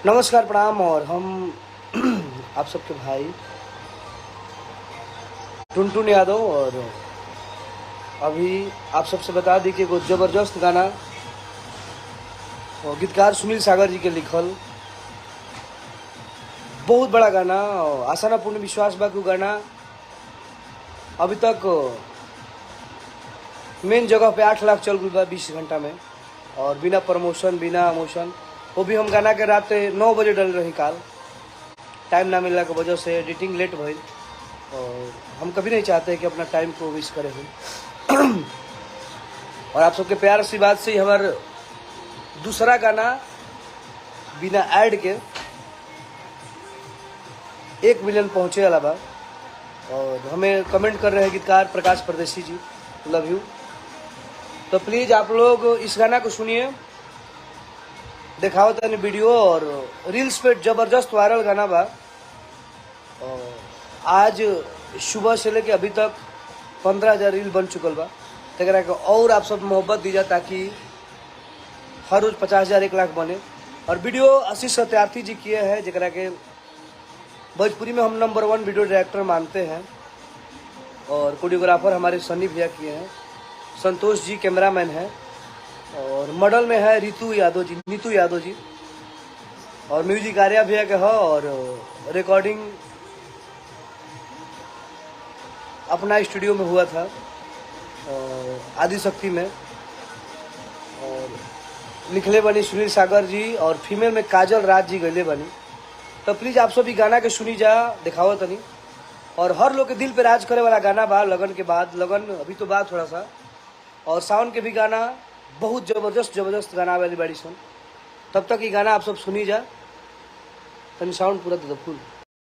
नमस्कार प्रणाम। और हम आप सबके भाई टुनटुन यादव। और अभी आप सबसे बता दी कि एगो जबरदस्त गाना और गीतकार सुनील सागर जी के लिखल बहुत बड़ा गाना। और आशा ना पूर्ण विश्वास बा कि उ गाना अभी तक मेन जगह पे 8 लाख चल गई बा 20 घंटा में, और बिना प्रमोशन बिना अमोशन। वो भी हम गाना के रात 9 बजे डल रही काल, टाइम ना मिलने की वजह से एडिटिंग लेट भइल। और हम कभी नहीं चाहते कि अपना टाइम को मिस करे हम। और आप सबके प्यार सी बात से हमार दूसरा गाना बिना ऐड के 1 मिलियन पहुँचे वाला बा। और हमें कमेंट कर रहे हैं गीतकार प्रकाश परदेसी जी, लव यू। तो प्लीज़ आप लोग इस गाना को सुनिए, दिखाओ तनी वीडियो। और रील्स पे जबरदस्त वायरल गाना बा। और आज सुबह से लेके अभी तक 15,000 रील बन चुकल बा। तकरा के और आप सब मोहब्बत दीजिए ताकि हर रोज 50,000 1 लाख बने। और वीडियो आशीष सत्यार्थी जी किए हैं, जरा के भोजपुरी में हम नंबर 1 वीडियो डायरेक्टर मानते हैं। और कोरियोग्राफर हमारे सनी भैया किए हैं, संतोष जी कैमरामैन हैं। और मॉडल में है नीतू यादव जी। और म्यूजिक आर्या भैया के है। और रिकॉर्डिंग अपना स्टूडियो में हुआ था आदिशक्ति में। और लिखले बनी सुनील सागर जी, और फीमेल में काजल राज जी गले बनी। तो प्लीज़ आप सब गाना के सुनी जा, दिखाओ तनी। और हर लोग के दिल पे राज करे वाला गाना बा। लगन के बाद, लगन अभी तो बात थोड़ा सा, और साउंड के भी गाना बहुत जबरदस्त गाना वाली बाड़ी सुन। तब तक ये गाना आप सब सुनी जा, तनी साउंड पूरा दे दो फुल।